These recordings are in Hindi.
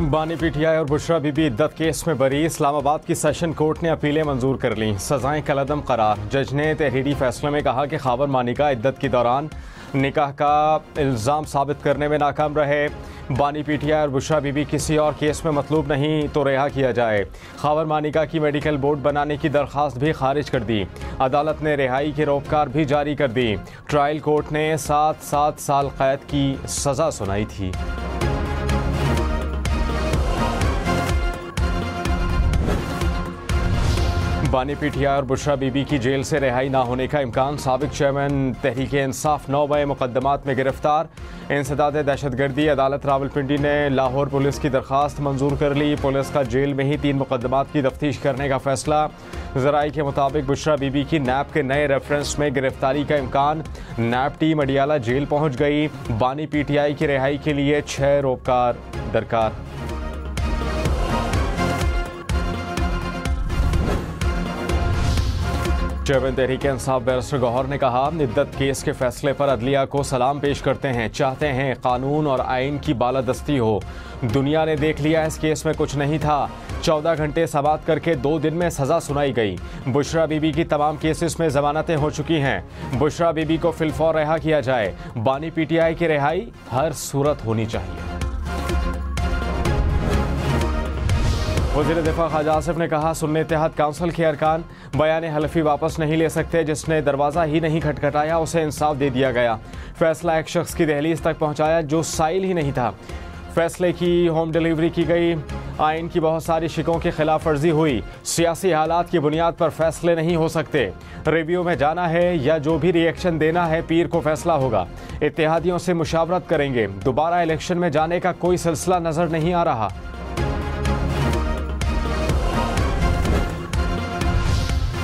बानी पीटीआई और बुशरा बीबी इद्दत केस में बरी। इस्लामाबाद की सेशन कोर्ट ने अपीलें मंजूर कर लीं, सजाएं कलअदम करार। जज ने तहरीरी फैसले में कहा कि खावर मानिका इद्दत के दौरान निकाह का इल्ज़ाम साबित करने में नाकाम रहे। बानी पीटीआई और बुशरा बीबी किसी और केस में मतलूब नहीं तो रिहा किया जाए। खावर मानिका की मेडिकल बोर्ड बनाने की दरख्वास्त भी खारिज कर दी। अदालत ने रिहाई की रोककार भी जारी कर दी। ट्रायल कोर्ट ने 7 साल कैद की सज़ा सुनाई थी। बानी पीटीआई और बुशरा बीबी की जेल से रिहाई ना होने का इम्कान। साबिक चेयरमैन तहरीक इंसाफ 9 मुकदमात में गिरफ्तार। इंसदाद दहशतगर्दी। अदालत रावलपिंडी ने लाहौर पुलिस की दरख्वास्त मंजूर कर ली। पुलिस का जेल में ही 3 मुकदमात की तफ्तीश करने का फैसला। ज़राई के मुताबिक बुशरा बीबी की नैब के नए रेफरेंस में गिरफ्तारी का इम्कान। नैब टीम अडियाला जेल पहुँच गई। बानी पीटीआई की रिहाई के लिए 6 रोबकार दरकार। चेयरमैन तहरीक इंसाफ बैरिस्टर गौहर ने कहा, इद्दत केस के फैसले पर अदलिया को सलाम पेश करते हैं। चाहते हैं कानून और आइन की बालादस्ती हो। दुनिया ने देख लिया इस केस में कुछ नहीं था। 14 घंटे समाअत करके 2 दिन में सज़ा सुनाई गई। बुशरा बीबी की तमाम केसेस में जमानतें हो चुकी हैं। बुशरा बीबी को फिलफौर रिहा किया जाए। बानी पीटीआई की रिहाई हर सूरत होनी चाहिए। वज़ीर दिफा ख्वाजा आसिफ ने कहा, सुन्नी इत्तेहाद काउंसिल के अरकान बयान हलफी वापस नहीं ले सकते। जिसने दरवाज़ा ही नहीं खटखटाया उसे इंसाफ दे दिया गया। फैसला एक शख्स की दहलीज तक पहुँचाया जो साइल ही नहीं था। फैसले की होम डिलीवरी की गई। आइन की बहुत सारी शिकों की खिलाफ वर्जी हुई। सियासी हालात की बुनियाद पर फैसले नहीं हो सकते। रिव्यू में जाना है या जो भी रिएक्शन देना है पीर को फैसला होगा। इत्तेहादियों से मुशावरत करेंगे। दोबारा इलेक्शन में जाने का कोई सिलसिला नज़र नहीं आ रहा।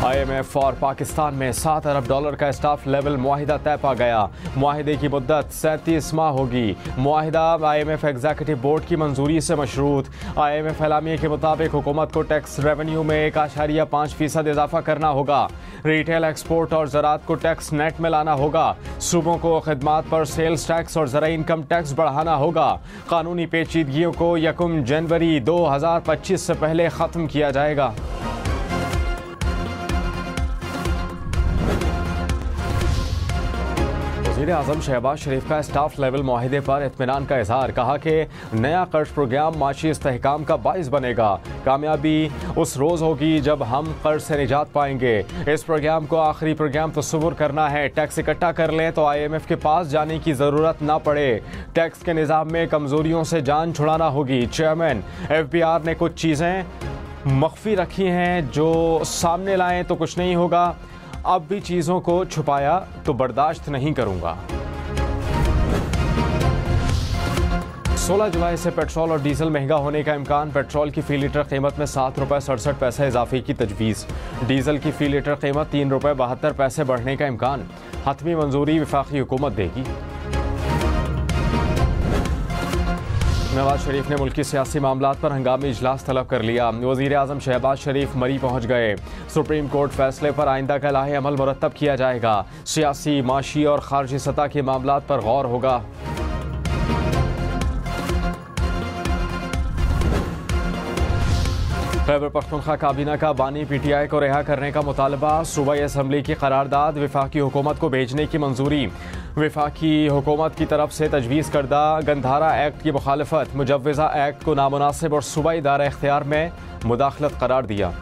IMF और पाकिस्तान में $7 अरब का स्टाफ लेवल मुआहिदा तय पा गया। मुआहिदे की मुद्दत 37 माह होगी। मुआहिदा IMF एग्जीक्यूटिव बोर्ड की मंजूरी से मशरूत। IMF एलामिया के मुताबिक हुकूमत को टैक्स रेवेन्यू में 1.5% इजाफा करना होगा। रिटेल, एक्सपोर्ट और ज़राअत को टैक्स नेट में लाना होगा। सूबों को खिदमात पर सेल्स टैक्स और ज़राई इनकम टैक्स बढ़ाना होगा। कानूनी पेचीदगियों को 1 जनवरी 2025 से पहले ख़त्म किया जाएगा। वज़ीर आज़म शहबाज शरीफ का स्टाफ लेवल मुआहिदे पर इत्मीनान का इजहार। कहा कि नया कर्ज प्रोग्राम माशी इस्तेहकाम का बाइस बनेगा। कामयाबी उस रोज़ होगी जब हम कर्ज से निजात पाएंगे। इस प्रोग्राम को आखिरी प्रोग्राम तस्वुर करना है। टैक्स इकट्ठा कर लें तो IMF के पास जाने की ज़रूरत ना पड़े। टैक्स के निज़ाम में कमज़ोरियों से जान छुड़ाना होगी। चेयरमैन FBR ने कुछ चीज़ें मख्फी रखी हैं जो सामने लाएं तो कुछ नहीं होगा। अब भी चीज़ों को छुपाया तो बर्दाश्त नहीं करूंगा। 16 जुलाई से पेट्रोल और डीजल महंगा होने का इम्कान। पेट्रोल की फ़ी लीटर कीमत में ₹7.67 इजाफे की तजवीज़। डीजल की फ़ी लीटर कीमत ₹3.72 बढ़ने का इम्कान। हतमी मंजूरी वफाकी हुकूमत देगी। नवाज शरीफ ने मुल्की सियासी मामलात पर हंगामी इजलास तलब कर लिया। वज़ीर आज़म शहबाज शरीफ मरी पहुँच गए। सुप्रीम कोर्ट फैसले पर आइंदा का लाहे अमल मुरतब किया जाएगा। सियासी, माशी और खारजी सतह के मामलात पर गौर होगा। खैबर पख्तूनख्वा काबीना का बानी पीटीआई को रिहा करने का मुतालबा। सूबाई असम्बली की करारदाद वफाकी हुकूमत को भेजने की मंजूरी। वफाकी हुकूमत की तरफ से तजवीज़ करदा गंधारा एक्ट की मुखालफत। मुजव्वज़ा एक्ट को नामुनासिब और सूबाई दायरा इख्तियार में मुदाखलत करार दिया।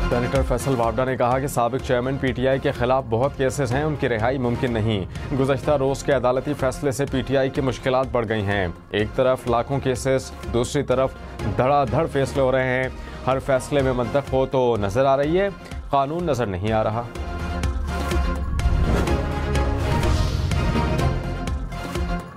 सेनेटर फैसल वावडा ने कहा कि साबिक चेयरमैन PTI के खिलाफ बहुत केसेस हैं, उनकी रिहाई मुमकिन नहीं। गुज़श्ता रोज़ के अदालती फैसले से PTI की मुश्किलात बढ़ गई हैं। एक तरफ लाखों केसेस, दूसरी तरफ धड़ाधड़ फैसले हो रहे हैं। हर फैसले में मंतक हो तो नज़र आ रही है, कानून नज़र नहीं आ रहा।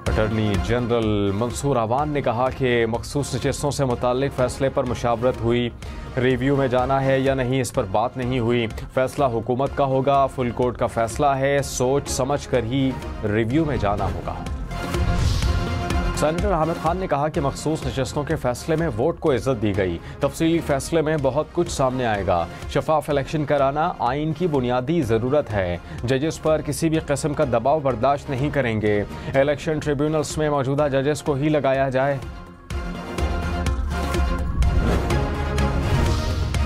अटॉर्नी जनरल मंसूर अवान ने कहा कि मखसूस नशिस्तों से मुताल्लिक फैसले पर मुशावरत हुई। रिव्यू में जाना है या नहीं इस पर बात नहीं हुई। फैसला हुकूमत का होगा। फुल कोर्ट का फैसला है। सोच समझ कर ही रिव्यू में जाना होगा। सेनेटर हामिद खान ने कहा कि मखसूस नशस्तों के फैसले में वोट को इज्जत दी गई। तफसीली फैसले में बहुत कुछ सामने आएगा। शफाफ इलेक्शन कराना आइन की बुनियादी ज़रूरत है। जजेस पर किसी भी किस्म का दबाव बर्दाश्त नहीं करेंगे। इलेक्शन ट्रिब्यूनल्स में मौजूदा जजेस को ही लगाया जाए।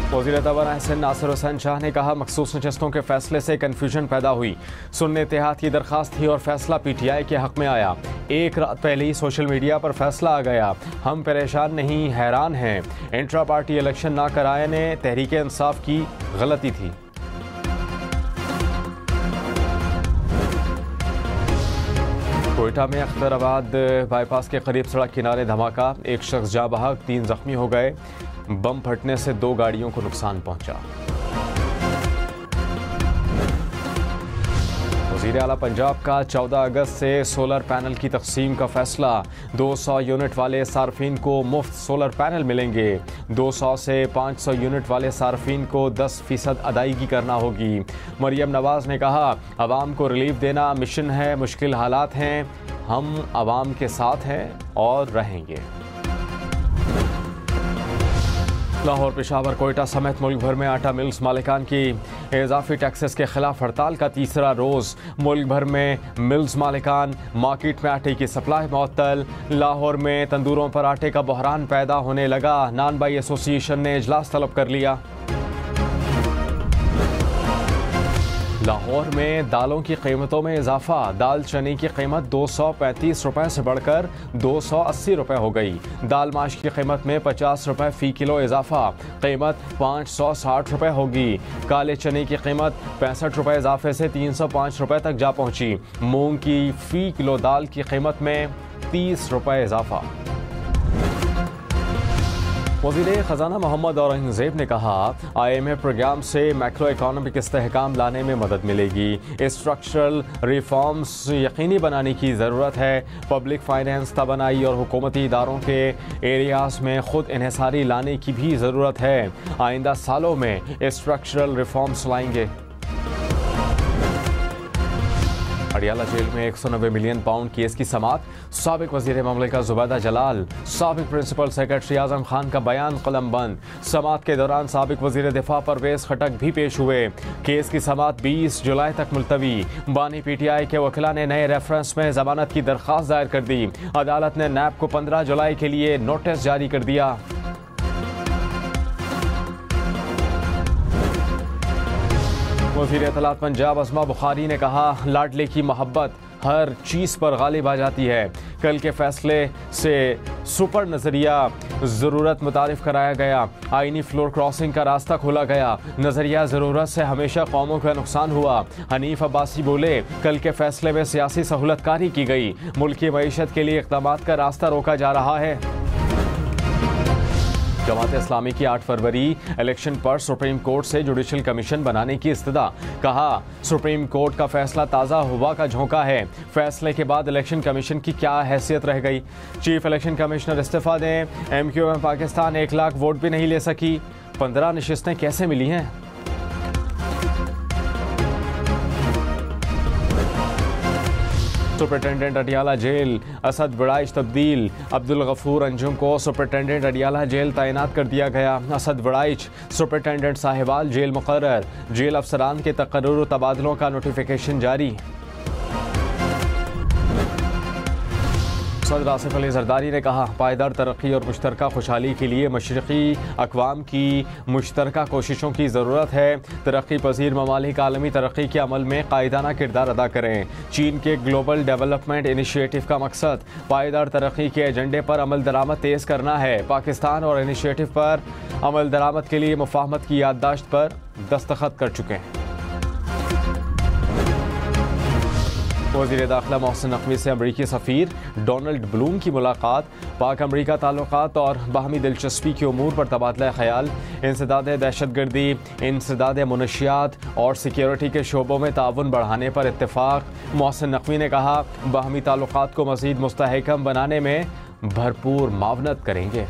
वज़ीर तवाना नासिर हुसैन शाह ने कहा मखसूस नशस्तों के फैसले से कन्फ्यूजन पैदा हुई। सुन्नी इत्तेहाद की दरख्वास्त थी और फैसला PTI के हक में आया। एक रात पहले ही सोशल मीडिया पर फैसला आ गया। हम परेशान नहीं, हैरान हैं। इंट्रा पार्टी इलेक्शन ना कराने तहरीक इंसाफ की गलती थी। कोयटा में अख्तराबाद बाईपास के करीब सड़क किनारे धमाका, एक शख्स जाँ बहक, 3 जख्मी हो गए। बम फटने से 2 गाड़ियों को नुकसान पहुंचा। वज़ीर आला पंजाब का 14 अगस्त से सोलर पैनल की तकसीम का फैसला। 200 यूनिट वाले सार्फिन को मुफ्त सोलर पैनल मिलेंगे। 200 से 500 यूनिट वाले सार्फिन को 10% अदायगी करना होगी। मरियम नवाज ने कहा आवाम को रिलीफ देना मिशन है, मुश्किल हालात हैं, हम आवाम के साथ हैं और रहेंगे। लाहौर, पेशावर, कोयटा समेत मुल्क भर में आटा मिल्स मालिकान की इजाफी टैक्सेस के खिलाफ हड़ताल का तीसरा रोज़। मुल्क भर में मिल्स मालिकान, मार्केट में आटे की सप्लाई मुअत्तल। लाहौर में तंदूरों पर आटे का बहरान पैदा होने लगा। नान बाई एसोसिएशन ने इजलास तलब कर लिया। लाहौर में दालों की कीमतों में इजाफा। दाल चने की कीमत 235 रुपये से बढ़कर 280 रुपये हो गई। दाल माश की कीमत में 50 रुपये फ़ी किलो इजाफा, कीमत 560 रुपये होगी। काले चने की कीमत 65 रुपये इजाफे से 305 रुपये तक जा पहुंची। मूंग की फ़ी किलो दाल की कीमत में 30 रुपये इजाफा। वज़ीर ख़जाना मोहम्मद औरंगज़ेब ने कहा IMF प्रोग्राम से मैक्रो इकोनॉमिक इस्तेहकाम लाने में मदद मिलेगी। स्ट्रक्चरल रिफॉर्म्स यकीनी बनाने की ज़रूरत है। पब्लिक फाइनेंस, तवानाई और हुकूमती इदारों के एरियाज़ में ख़ुद इन्हिसारी लाने की भी ज़रूरत है। आइंदा सालों में स्ट्रक्चरल रिफॉर्म्स लाएंगे। अडियाला जेल में 190 मिलियन पाउंड केस की समाअत। साबिक वज़ीर ममलिकत ज़ुबैदा जलाल, साबिक प्रिंसिपल सेक्रेटरी आज़म खान का बयान कलम बंद। समाअत के दौरान साबिक वज़ीर दिफा परवेज़ खटक भी पेश हुए। केस की समाअत 20 जुलाई तक मुलतवी। बानी PTI के वकीला ने नए रेफरेंस में जमानत की दरख्वास्त दायर कर दी। अदालत ने नैब को 15 जुलाई के लिए नोटिस जारी कर दिया। वज़ीर इत्तलात पंजाब अज़मा बुखारी ने कहा लाडले की मोहब्बत हर चीज़ पर गालिब आ जाती है। कल के फैसले से सुपर नज़रिया ज़रूरत मुतारिफ कराया गया। आइनी फ्लोर क्रॉसिंग का रास्ता खोला गया। नज़रिया ज़रूरत से हमेशा कौमों का नुकसान हुआ। हनीफ अब्बासी बोले कल के फैसले में सियासी सहूलतकारी की गई। मुल्क की मईशत के लिए इक़दामात का रास्ता रोका जा रहा है। जमात इस्लामी की 8 फरवरी इलेक्शन पर सुप्रीम कोर्ट से जुडिशल कमीशन बनाने की इस्तदा। कहा सुप्रीम कोर्ट का फैसला ताज़ा हवा का झोंका है। फैसले के बाद इलेक्शन कमीशन की क्या हैसियत रह गई। चीफ इलेक्शन कमिश्नर इस्तीफा दें। MQM पाकिस्तान 1 लाख वोट भी नहीं ले सकी। 15 नशिस्तें कैसे मिली हैं। सुपरिटेंडेंट अडियाला जेल असद वड़ाइच तब्दील। अब्दुल गफूर अंजुम को सुपरिटेंडेंट अडियाला जेल तैनात कर दिया गया। असद वड़ाइच सुपरिटेंडेंट साहिबाल जेल मुकर्रर। जेल अफसरान के तकर्रुर तबादलों का नोटिफिकेशन जारी। सदर आसिफ अली जरदारी ने कहा पायदार तरक्की और मुश्तरका खुशहाली के लिए मशरक़ी अक़वाम की मुश्तरका कोशिशों की ज़रूरत है। तरक्की पजीर ममालिक आलमी तरक्की के अमल में कायदाना किरदार अदा करें। चीन के ग्लोबल डेवलपमेंट इनिशिएटिव का मकसद पायदार तरक्की के एजेंडे पर अमल दरामद तेज़ करना है। पाकिस्तान और इनिशिएटिव पर अमल दरामद के लिए मुफाहमत की याददाश्त पर दस्तखत कर चुके हैं। वज़ीर दाखिला मोहसिन नकवी से अमरीकी सफ़ीर डोनाल्ड ब्लूम की मुलाकात। पाक अमरीका ताल्लुकात और बाहमी दिलचस्पी के उमूर पर तबादला ख्याल। इंसदाद दहशतगर्दी, इंसदाद मुनशियात और सिक्योरिटी के शोबों में ताउन बढ़ाने पर इत्तेफाक। मोहसिन नकवी ने कहा बाहमी ताल्लुकात को मज़ीद मुस्तहकम बनाने में भरपूर मावनत करेंगे।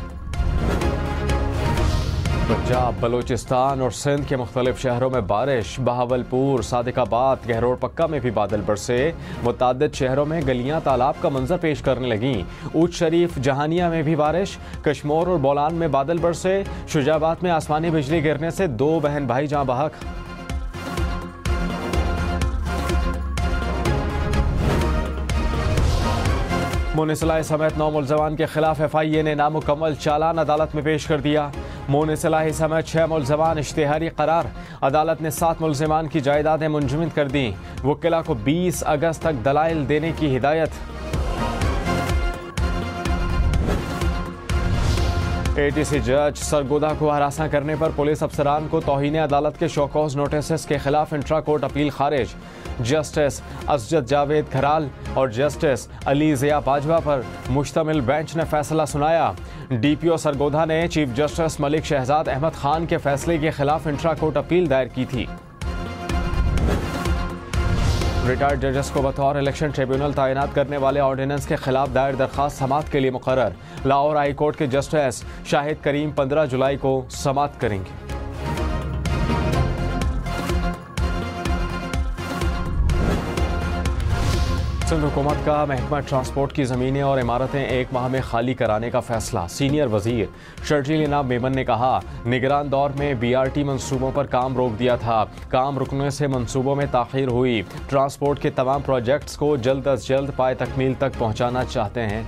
पंजाब, बलूचिस्तान और सिंध के मुख्तलिफ शहरों में बारिश। बहावलपुर, सादिकाबाद, गहरोर पक्का में भी बादल बरसे। मुतअद्दिद शहरों में गलियां तालाब का मंजर पेश करने लगीं। ऊट शरीफ, जहानिया में भी बारिश। कश्मोर और बोलान में बादल बरसे। शुजाबाद में आसमानी बिजली गिरने से 2 बहन भाई जाँ बहक। मोनिसलाही समेत 9 मुल्ज़मान के खिलाफ FIA ने नामुकम्मल चालान अदालत में पेश कर दिया। मोनिसलाही समेत 6 मुल्ज़मान इश्तिहारी करार। अदालत ने 7 मुल्ज़मान की जायदादें मुंजमद कर दी। वकीला को 20 अगस्त तक दलाइल देने की हिदायत। ATC जज सरगोदा को हरासा करने पर पुलिस अफसरान को तौहीन अदालत के शोकॉज नोटिस के खिलाफ इंट्रा कोर्ट अपील खारिज। जस्टिस असजद जावेद खराल और जस्टिस अली ज़िया बाजवा पर मुश्तमिल बेंच ने फैसला सुनाया। DPO सरगोदा ने चीफ जस्टिस मलिक शहजाद अहमद खान के फैसले के खिलाफ इंट्रा कोर्ट अपील दायर की थी। रिटायर्ड जजेस को बतौर इलेक्शन ट्रिब्यूनल तैनात करने वाले ऑर्डिनेंस के खिलाफ दायर दरख्वास्त समाअत के लिए मुकर्रर। लाहौर हाई कोर्ट के जस्टिस शाहिद करीम 15 जुलाई को समाअत करेंगे। सिंध हुकूमत का महकमा ट्रांसपोर्ट की ज़मीनें और इमारतें 1 माह में खाली कराने का फैसला। सीनियर वजीर शर्जील इनाम मेमन ने कहा, निगरान दौर में BRT मंसूबों पर काम रोक दिया था। काम रुकने से मंसूबों में ताख़ीर हुई। ट्रांसपोर्ट के तमाम प्रोजेक्ट्स को जल्द अज जल्द पाए तकमील तक पहुँचाना चाहते हैं।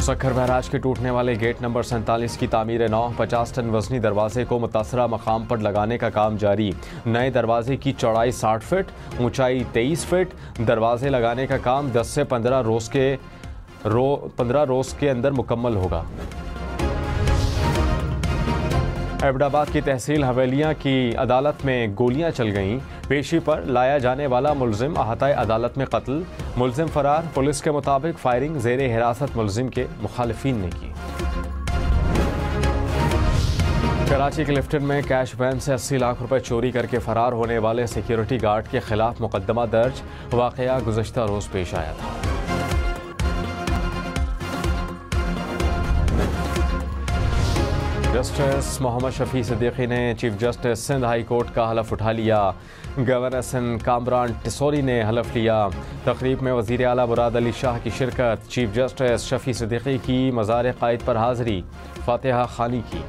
सक्खर बैराज के टूटने वाले गेट नंबर 47 की तामीर 50 टन वजनी दरवाजे को मुतासरा मकाम पर लगाने का काम जारी। नए दरवाजे की चौड़ाई 60 फीट, ऊंचाई 23 फीट। दरवाजे लगाने का काम 10 से 15 रोज़ के अंदर मुकम्मल होगा। एबटाबाद की तहसील हवेलियां की अदालत में गोलियां चल गईं। पेशी पर लाया जाने वाला मुलजिम अहाता अदालत में कत्ल। मुलजिम फरार। पुलिस के मुताबिक फायरिंग ज़ेरे हिरासत मुलजिम के मुखालिफिन ने की। कराची के लिफ्टन में कैश वैन से 80 लाख रुपए चोरी करके फरार होने वाले सिक्योरिटी गार्ड के खिलाफ मुकदमा दर्ज। वाक़या गुज़श्ता रोज़ पेश आया था। जस्टिस मोहम्मद शफी सिद्दीकी ने chief justice Sindh high court का हलफ उठा लिया। गवर्नर सिंध कामरान टिसोरी ने हलफ लिया। तकरीब में वज़ीर आला मुराद अली शाह की शिरकत। चीफ जस्टिस शफी सिद्दीकी की मज़ार क़ायद पर हाज़री, फातिहा खानी की।